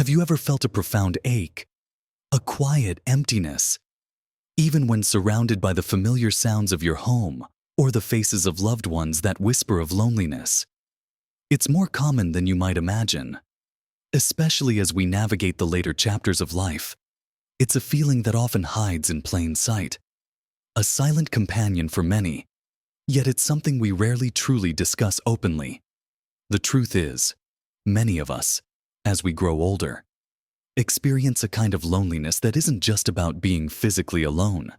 Have you ever felt a profound ache, a quiet emptiness, even when surrounded by the familiar sounds of your home or the faces of loved ones that whisper of loneliness? It's more common than you might imagine, especially as we navigate the later chapters of life. It's a feeling that often hides in plain sight, a silent companion for many, yet it's something we rarely truly discuss openly. The truth is, many of us, as we grow older, experience a kind of loneliness that isn't just about being physically alone.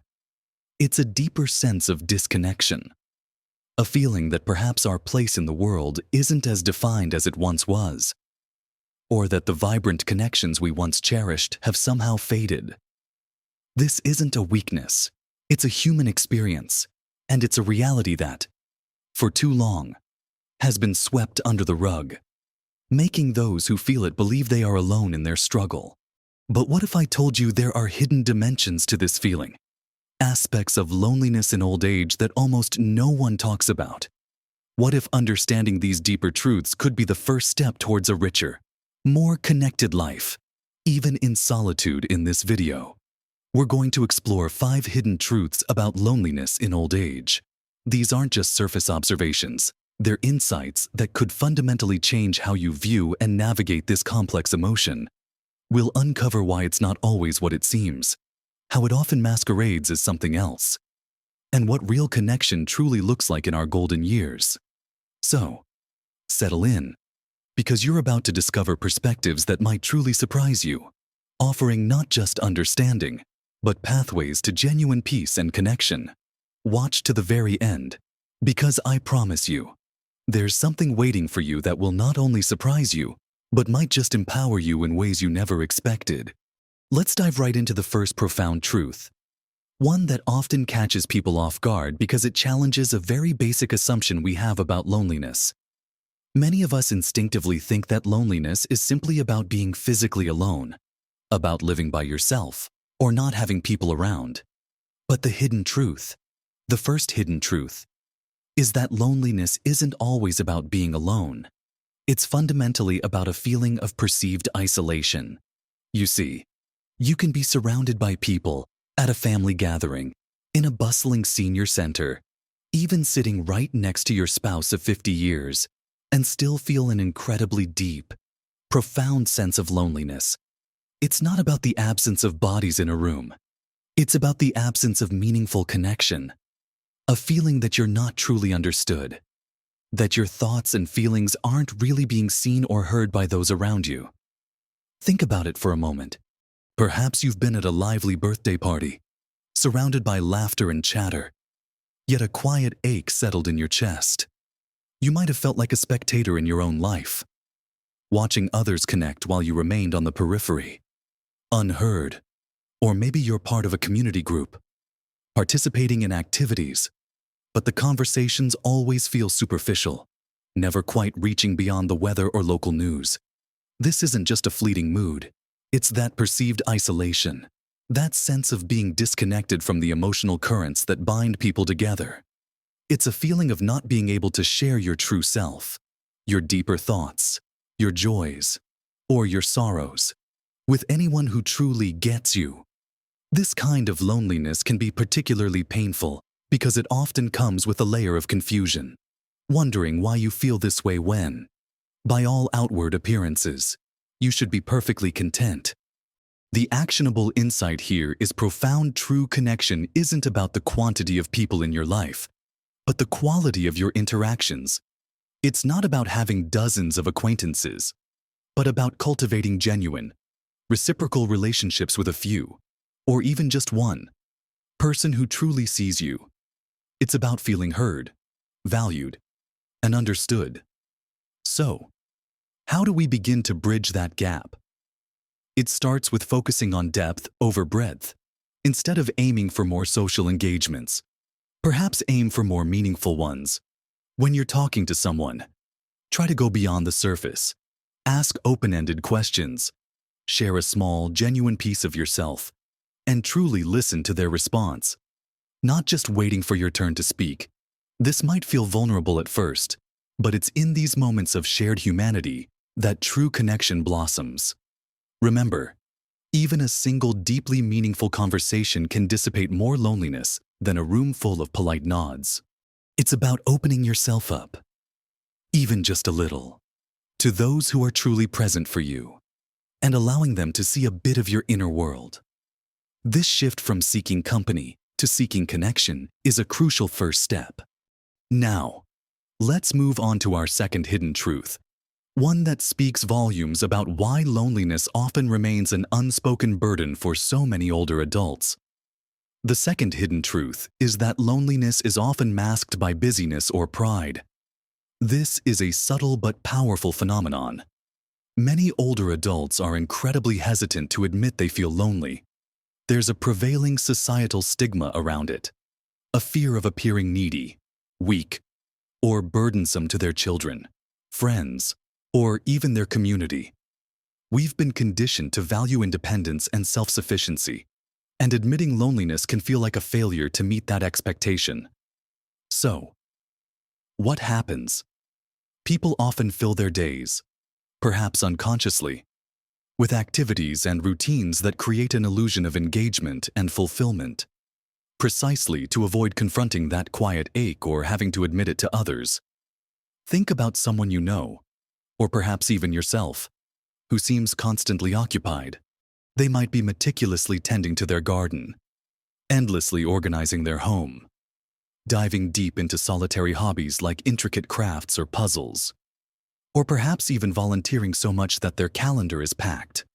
It's a deeper sense of disconnection, a feeling that perhaps our place in the world isn't as defined as it once was, or that the vibrant connections we once cherished have somehow faded. This isn't a weakness, it's a human experience, and it's a reality that, for too long, has been swept under the rug, making those who feel it believe they are alone in their struggle. But what if I told you there are hidden dimensions to this feeling? Aspects of loneliness in old age that almost no one talks about. What if understanding these deeper truths could be the first step towards a richer, more connected life, even in solitude? In this video, we're going to explore 5 hidden truths about loneliness in old age. These aren't just surface observations. They're insights that could fundamentally change how you view and navigate this complex emotion. We'll uncover why it's not always what it seems, how it often masquerades as something else, and what real connection truly looks like in our golden years. So, settle in, because you're about to discover perspectives that might truly surprise you, offering not just understanding, but pathways to genuine peace and connection. Watch to the very end, because I promise you, there's something waiting for you that will not only surprise you, but might just empower you in ways you never expected. Let's dive right into the first profound truth, one that often catches people off guard because it challenges a very basic assumption we have about loneliness. Many of us instinctively think that loneliness is simply about being physically alone, about living by yourself, or not having people around. But the hidden truth, the first hidden truth, is that loneliness isn't always about being alone. It's fundamentally about a feeling of perceived isolation. You see, you can be surrounded by people at a family gathering, in a bustling senior center, even sitting right next to your spouse of 50 years, and still feel an incredibly deep, profound sense of loneliness. It's not about the absence of bodies in a room. It's about the absence of meaningful connection. A feeling that you're not truly understood, that your thoughts and feelings aren't really being seen or heard by those around you. Think about it for a moment. Perhaps you've been at a lively birthday party, surrounded by laughter and chatter, yet a quiet ache settled in your chest. You might have felt like a spectator in your own life, watching others connect while you remained on the periphery, unheard. Or maybe you're part of a community group, participating in activities, but the conversations always feel superficial, never quite reaching beyond the weather or local news. This isn't just a fleeting mood. It's that perceived isolation, that sense of being disconnected from the emotional currents that bind people together. It's a feeling of not being able to share your true self, your deeper thoughts, your joys, or your sorrows, with anyone who truly gets you. This kind of loneliness can be particularly painful because it often comes with a layer of confusion, wondering why you feel this way when, by all outward appearances, you should be perfectly content. The actionable insight here is profound. True connection isn't about the quantity of people in your life, but the quality of your interactions. It's not about having dozens of acquaintances, but about cultivating genuine, reciprocal relationships with a few, or even just one person who truly sees you. It's about feeling heard, valued, and understood. So, how do we begin to bridge that gap? It starts with focusing on depth over breadth. Instead of aiming for more social engagements, perhaps aim for more meaningful ones. When you're talking to someone, try to go beyond the surface. Ask open-ended questions. Share a small, genuine piece of yourself, and truly listen to their response, not just waiting for your turn to speak. This might feel vulnerable at first, but it's in these moments of shared humanity that true connection blossoms. Remember, even a single deeply meaningful conversation can dissipate more loneliness than a room full of polite nods. It's about opening yourself up, even just a little, to those who are truly present for you, and allowing them to see a bit of your inner world. This shift from seeking company to seeking connection is a crucial first step. Now, let's move on to our second hidden truth, one that speaks volumes about why loneliness often remains an unspoken burden for so many older adults. The second hidden truth is that loneliness is often masked by busyness or pride. This is a subtle but powerful phenomenon. Many older adults are incredibly hesitant to admit they feel lonely. There's a prevailing societal stigma around it, a fear of appearing needy, weak, or burdensome to their children, friends, or even their community. We've been conditioned to value independence and self-sufficiency, and admitting loneliness can feel like a failure to meet that expectation. So, what happens? People often fill their days, perhaps unconsciously, with activities and routines that create an illusion of engagement and fulfillment, precisely to avoid confronting that quiet ache or having to admit it to others. Think about someone you know, or perhaps even yourself, who seems constantly occupied. They might be meticulously tending to their garden, endlessly organizing their home, diving deep into solitary hobbies like intricate crafts or puzzles, or perhaps even volunteering so much that their calendar is packed.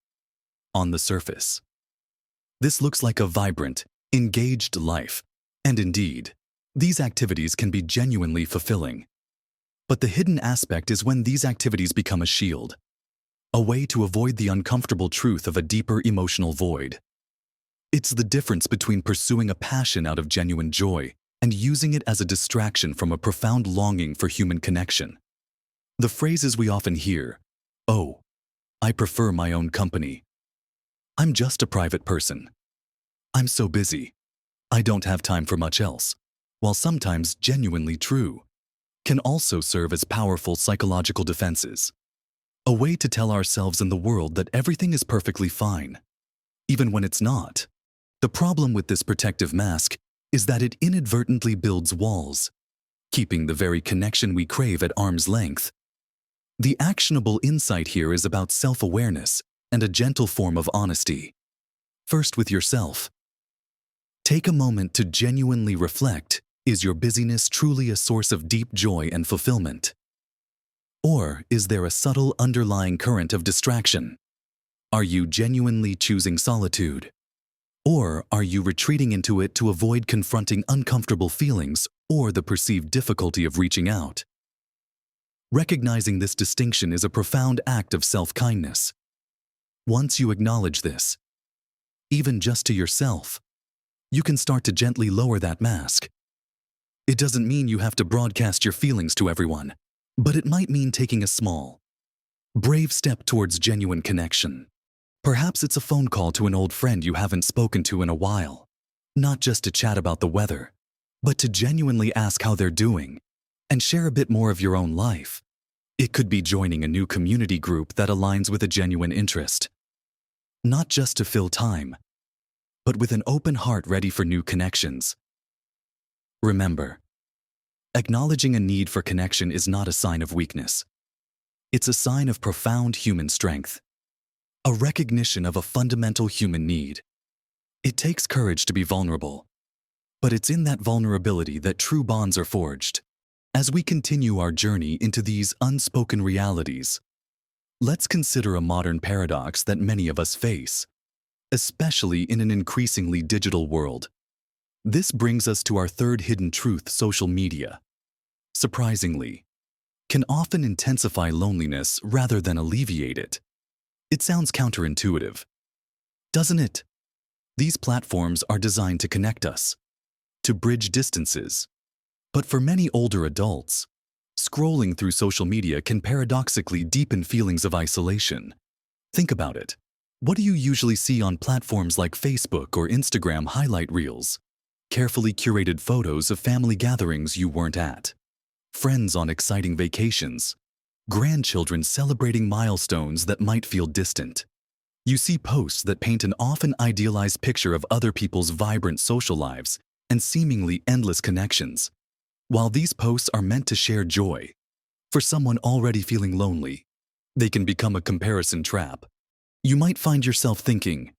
On the surface, this looks like a vibrant, engaged life, and indeed, these activities can be genuinely fulfilling. But the hidden aspect is when these activities become a shield, a way to avoid the uncomfortable truth of a deeper emotional void. It's the difference between pursuing a passion out of genuine joy and using it as a distraction from a profound longing for human connection. The phrases we often hear, "Oh, I prefer my own company. I'm just a private person. I'm so busy. I don't have time for much else," while sometimes genuinely true, can also serve as powerful psychological defenses. A way to tell ourselves and the world that everything is perfectly fine, even when it's not. The problem with this protective mask is that it inadvertently builds walls, keeping the very connection we crave at arm's length. The actionable insight here is about self-awareness and a gentle form of honesty. First with yourself. Take a moment to genuinely reflect, is your busyness truly a source of deep joy and fulfillment? Or is there a subtle underlying current of distraction? Are you genuinely choosing solitude? Or are you retreating into it to avoid confronting uncomfortable feelings or the perceived difficulty of reaching out? Recognizing this distinction is a profound act of self-kindness. Once you acknowledge this, even just to yourself, you can start to gently lower that mask. It doesn't mean you have to broadcast your feelings to everyone, but it might mean taking a small, brave step towards genuine connection. Perhaps it's a phone call to an old friend you haven't spoken to in a while, not just to chat about the weather, but to genuinely ask how they're doing and share a bit more of your own life. It could be joining a new community group that aligns with a genuine interest, not just to fill time, but with an open heart ready for new connections. Remember, acknowledging a need for connection is not a sign of weakness. It's a sign of profound human strength, a recognition of a fundamental human need. It takes courage to be vulnerable, but it's in that vulnerability that true bonds are forged. As we continue our journey into these unspoken realities, let's consider a modern paradox that many of us face, especially in an increasingly digital world. This brings us to our third hidden truth: social media, surprisingly, can often intensify loneliness rather than alleviate it. It sounds counterintuitive, doesn't it? These platforms are designed to connect us, to bridge distances. But for many older adults, scrolling through social media can paradoxically deepen feelings of isolation. Think about it. What do you usually see on platforms like Facebook or Instagram highlight reels? Carefully curated photos of family gatherings you weren't at, friends on exciting vacations, grandchildren celebrating milestones that might feel distant. You see posts that paint an often idealized picture of other people's vibrant social lives and seemingly endless connections. While these posts are meant to share joy, for someone already feeling lonely, they can become a comparison trap. You might find yourself thinking,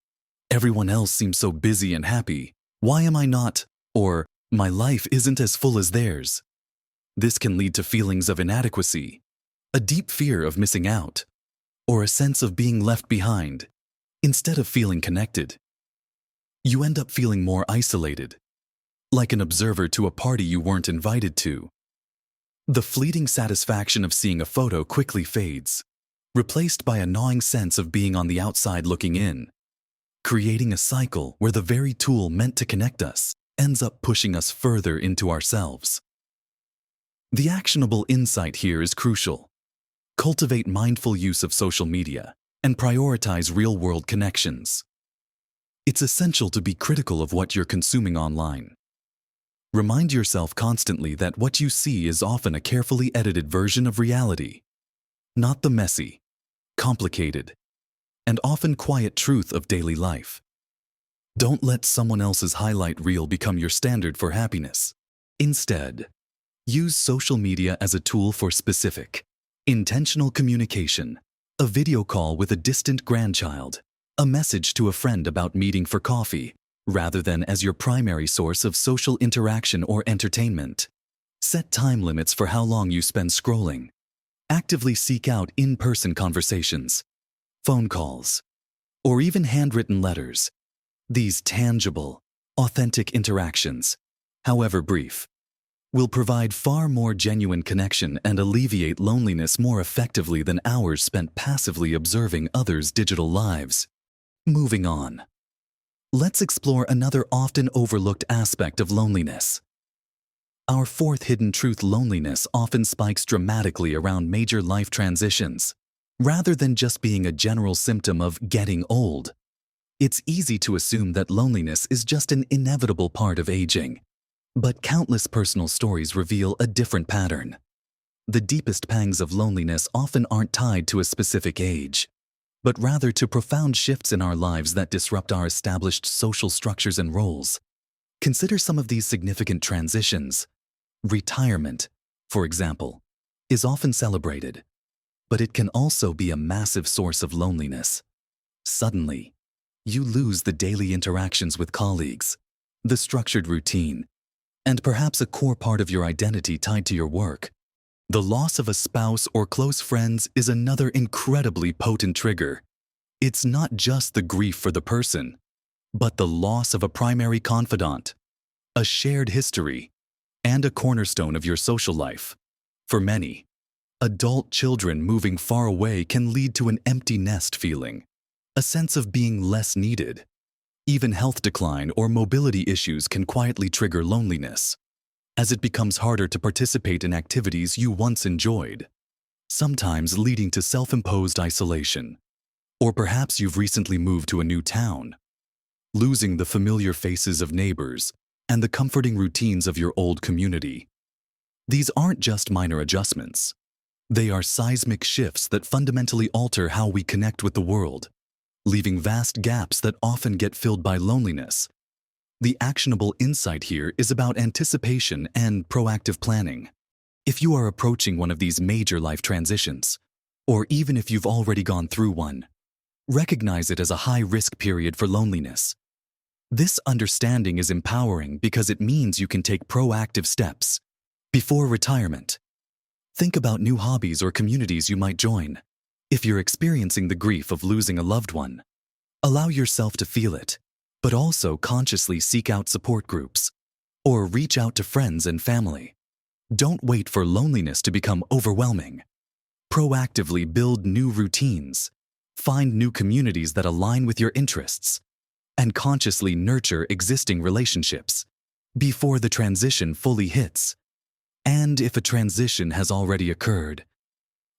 everyone else seems so busy and happy. Why am I not? Or, my life isn't as full as theirs. This can lead to feelings of inadequacy, a deep fear of missing out, or a sense of being left behind. Instead of feeling connected, you end up feeling more isolated, like an observer to a party you weren't invited to. The fleeting satisfaction of seeing a photo quickly fades, replaced by a gnawing sense of being on the outside looking in, creating a cycle where the very tool meant to connect us ends up pushing us further into ourselves. The actionable insight here is crucial. Cultivate mindful use of social media and prioritize real-world connections. It's essential to be critical of what you're consuming online. Remind yourself constantly that what you see is often a carefully edited version of reality, not the messy, complicated, and often quiet truth of daily life. Don't let someone else's highlight reel become your standard for happiness. Instead, use social media as a tool for specific, intentional communication. A video call with a distant grandchild, a message to a friend about meeting for coffee, rather than as your primary source of social interaction or entertainment. Set time limits for how long you spend scrolling. Actively seek out in-person conversations, phone calls, or even handwritten letters. These tangible, authentic interactions, however brief, will provide far more genuine connection and alleviate loneliness more effectively than hours spent passively observing others' digital lives. Moving on. Let's explore another often overlooked aspect of loneliness. Our fourth hidden truth: loneliness often spikes dramatically around major life transitions. Rather than just being a general symptom of getting old, it's easy to assume that loneliness is just an inevitable part of aging. But countless personal stories reveal a different pattern. The deepest pangs of loneliness often aren't tied to a specific age, but rather to profound shifts in our lives that disrupt our established social structures and roles. Consider some of these significant transitions. Retirement, for example, is often celebrated, but it can also be a massive source of loneliness. Suddenly, you lose the daily interactions with colleagues, the structured routine, and perhaps a core part of your identity tied to your work. The loss of a spouse or close friends is another incredibly potent trigger. It's not just the grief for the person, but the loss of a primary confidant, a shared history, and a cornerstone of your social life. For many, adult children moving far away can lead to an empty nest feeling, a sense of being less needed. Even health decline or mobility issues can quietly trigger loneliness, as it becomes harder to participate in activities you once enjoyed, sometimes leading to self-imposed isolation. Or perhaps you've recently moved to a new town, losing the familiar faces of neighbors and the comforting routines of your old community. These aren't just minor adjustments. They are seismic shifts that fundamentally alter how we connect with the world, leaving vast gaps that often get filled by loneliness. The actionable insight here is about anticipation and proactive planning. If you are approaching one of these major life transitions, or even if you've already gone through one, recognize it as a high-risk period for loneliness. This understanding is empowering because it means you can take proactive steps. Before retirement, think about new hobbies or communities you might join. If you're experiencing the grief of losing a loved one, allow yourself to feel it, but also consciously seek out support groups or reach out to friends and family. Don't wait for loneliness to become overwhelming. Proactively build new routines, find new communities that align with your interests, and consciously nurture existing relationships before the transition fully hits. And if a transition has already occurred,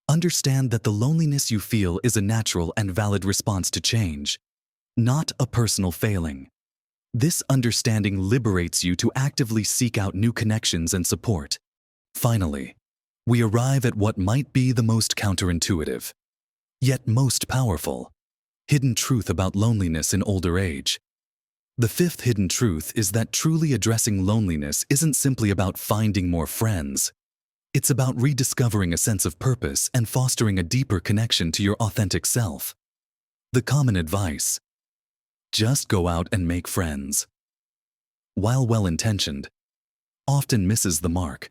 understand that the loneliness you feel is a natural and valid response to change, not a personal failing. This understanding liberates you to actively seek out new connections and support. Finally, we arrive at what might be the most counterintuitive, yet most powerful hidden truth about loneliness in older age. The fifth hidden truth is that truly addressing loneliness isn't simply about finding more friends. It's about rediscovering a sense of purpose and fostering a deeper connection to your authentic self. The common advice: just go out and make friends, while well-intentioned, often misses the mark.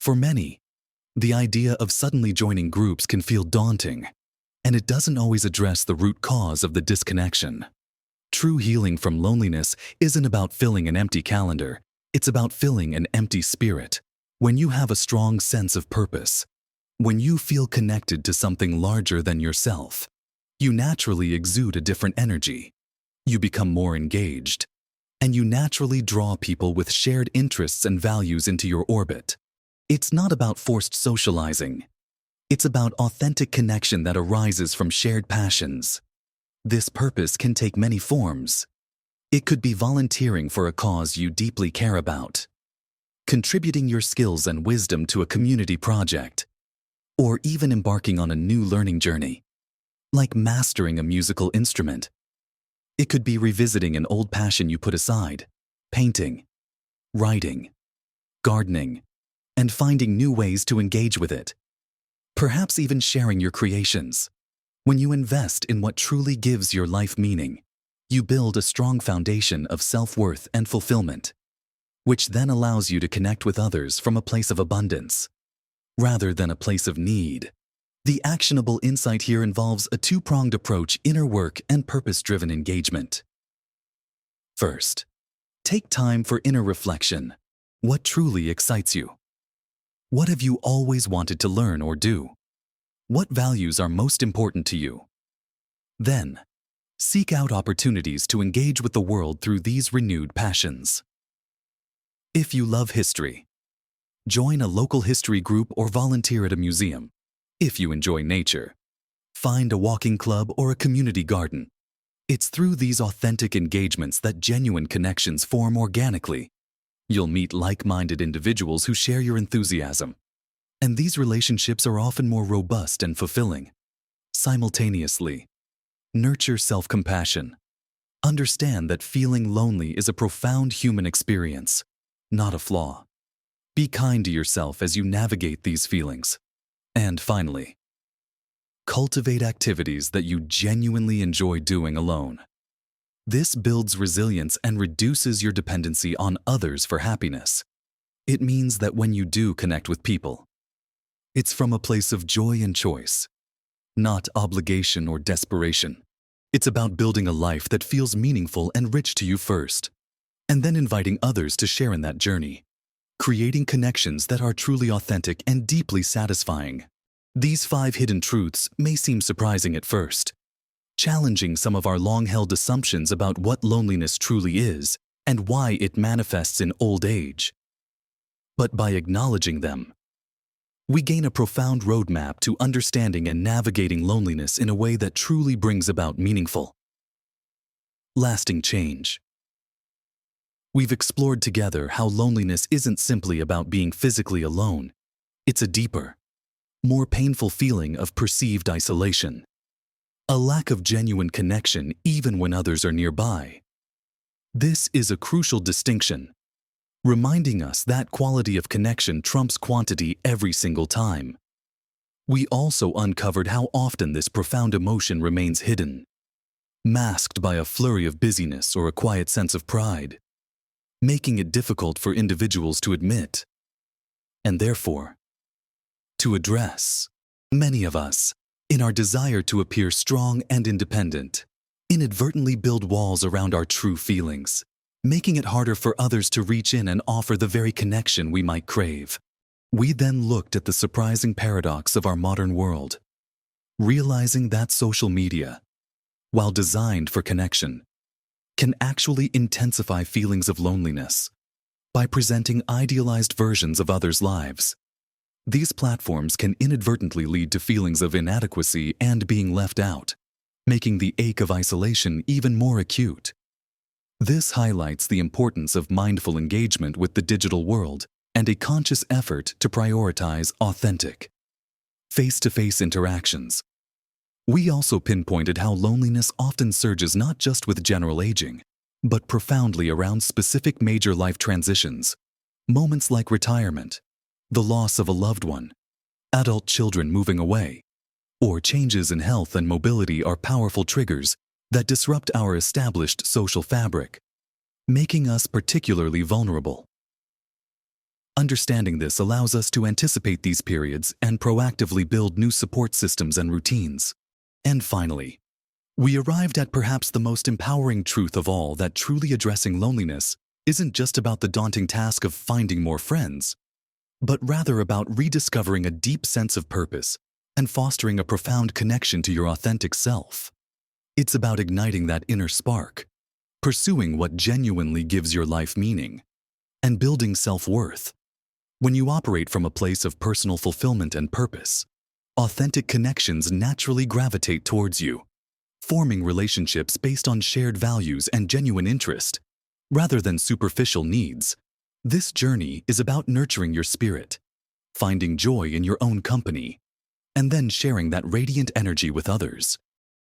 For many, the idea of suddenly joining groups can feel daunting, and it doesn't always address the root cause of the disconnection. True healing from loneliness isn't about filling an empty calendar, it's about filling an empty spirit. When you have a strong sense of purpose, when you feel connected to something larger than yourself, you naturally exude a different energy. You become more engaged, and you naturally draw people with shared interests and values into your orbit. It's not about forced socializing. It's about authentic connection that arises from shared passions. This purpose can take many forms. It could be volunteering for a cause you deeply care about, contributing your skills and wisdom to a community project, or even embarking on a new learning journey, like mastering a musical instrument. It could be revisiting an old passion you put aside, painting, writing, gardening, and finding new ways to engage with it. Perhaps even sharing your creations. When you invest in what truly gives your life meaning, you build a strong foundation of self-worth and fulfillment, which then allows you to connect with others from a place of abundance, rather than a place of need. The actionable insight here involves a two-pronged approach: inner work and purpose-driven engagement. First, take time for inner reflection. What truly excites you? What have you always wanted to learn or do? What values are most important to you? Then, seek out opportunities to engage with the world through these renewed passions. If you love history, join a local history group or volunteer at a museum. If you enjoy nature, find a walking club or a community garden. It's through these authentic engagements that genuine connections form organically. You'll meet like-minded individuals who share your enthusiasm, and these relationships are often more robust and fulfilling. Simultaneously, nurture self-compassion. Understand that feeling lonely is a profound human experience, not a flaw. Be kind to yourself as you navigate these feelings. And finally, cultivate activities that you genuinely enjoy doing alone. This builds resilience and reduces your dependency on others for happiness. It means that when you do connect with people, it's from a place of joy and choice, not obligation or desperation. It's about building a life that feels meaningful and rich to you first, and then inviting others to share in that journey, creating connections that are truly authentic and deeply satisfying. These 5 hidden truths may seem surprising at first, challenging some of our long-held assumptions about what loneliness truly is and why it manifests in old age. But by acknowledging them, we gain a profound roadmap to understanding and navigating loneliness in a way that truly brings about meaningful, lasting change. We've explored together how loneliness isn't simply about being physically alone. It's a deeper, more painful feeling of perceived isolation, a lack of genuine connection even when others are nearby. This is a crucial distinction, reminding us that quality of connection trumps quantity every single time. We also uncovered how often this profound emotion remains hidden, masked by a flurry of busyness or a quiet sense of pride, making it difficult for individuals to admit, and therefore, to address. Many of us, in our desire to appear strong and independent, inadvertently build walls around our true feelings, making it harder for others to reach in and offer the very connection we might crave. We then looked at the surprising paradox of our modern world, realizing that social media, while designed for connection, can actually intensify feelings of loneliness by presenting idealized versions of others' lives. These platforms can inadvertently lead to feelings of inadequacy and being left out, making the ache of isolation even more acute. This highlights the importance of mindful engagement with the digital world and a conscious effort to prioritize authentic, face-to-face interactions. We also pinpointed how loneliness often surges not just with general aging, but profoundly around specific major life transitions. Moments like retirement, the loss of a loved one, adult children moving away, or changes in health and mobility are powerful triggers that disrupt our established social fabric, making us particularly vulnerable. Understanding this allows us to anticipate these periods and proactively build new support systems and routines. And finally, we arrived at perhaps the most empowering truth of all, that truly addressing loneliness isn't just about the daunting task of finding more friends, but rather about rediscovering a deep sense of purpose and fostering a profound connection to your authentic self. It's about igniting that inner spark, pursuing what genuinely gives your life meaning, and building self-worth. When you operate from a place of personal fulfillment and purpose, authentic connections naturally gravitate towards you, forming relationships based on shared values and genuine interest, rather than superficial needs. This journey is about nurturing your spirit, finding joy in your own company, and then sharing that radiant energy with others.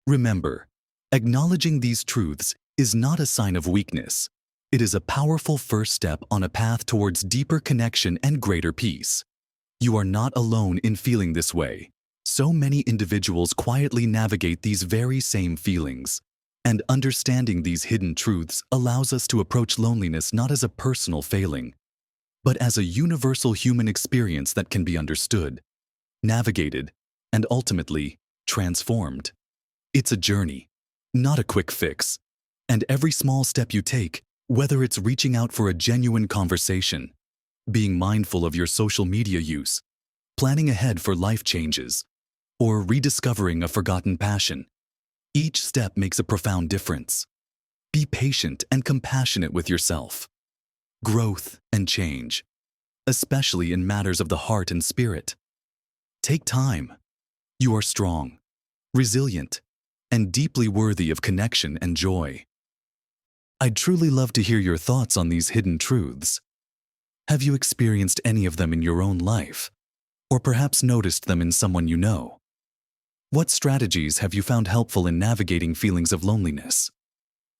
Remember, acknowledging these truths is not a sign of weakness. It is a powerful first step on a path towards deeper connection and greater peace. You are not alone in feeling this way. So many individuals quietly navigate these very same feelings, and understanding these hidden truths allows us to approach loneliness not as a personal failing, but as a universal human experience that can be understood, navigated, and ultimately transformed. It's a journey, not a quick fix, and every small step you take, whether it's reaching out for a genuine conversation, being mindful of your social media use, planning ahead for life changes, or rediscovering a forgotten passion, each step makes a profound difference. Be patient and compassionate with yourself. Growth and change, especially in matters of the heart and spirit, take time. You are strong, resilient, and deeply worthy of connection and joy. I'd truly love to hear your thoughts on these hidden truths. Have you experienced any of them in your own life, or perhaps noticed them in someone you know? What strategies have you found helpful in navigating feelings of loneliness?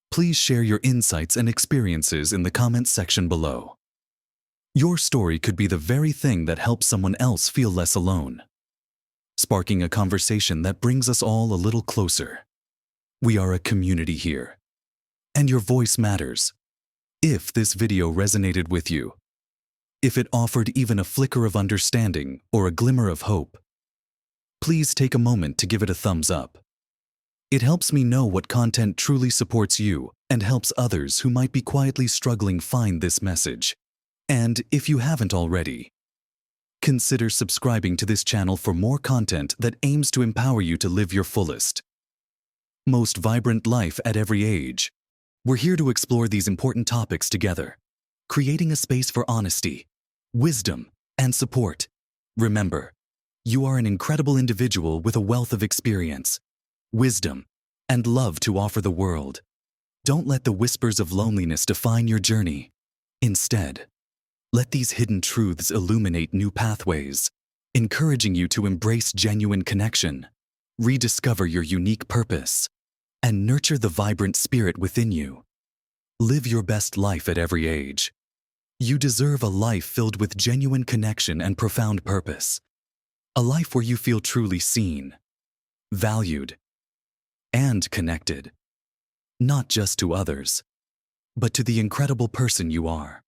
Please share your insights and experiences in the comments section below. Your story could be the very thing that helps someone else feel less alone, sparking a conversation that brings us all a little closer. We are a community here, and your voice matters. If this video resonated with you, if it offered even a flicker of understanding or a glimmer of hope, please take a moment to give it a thumbs up. It helps me know what content truly supports you and helps others who might be quietly struggling find this message. And if you haven't already, consider subscribing to this channel for more content that aims to empower you to live your fullest, most vibrant life at every age. We're here to explore these important topics together, creating a space for honesty, wisdom, and support. Remember, you are an incredible individual with a wealth of experience, wisdom, and love to offer the world. Don't let the whispers of loneliness define your journey. Instead, let these hidden truths illuminate new pathways, encouraging you to embrace genuine connection, rediscover your unique purpose, and nurture the vibrant spirit within you. Live your best life at every age. You deserve a life filled with genuine connection and profound purpose. A life where you feel truly seen, valued, and connected, not just to others, but to the incredible person you are.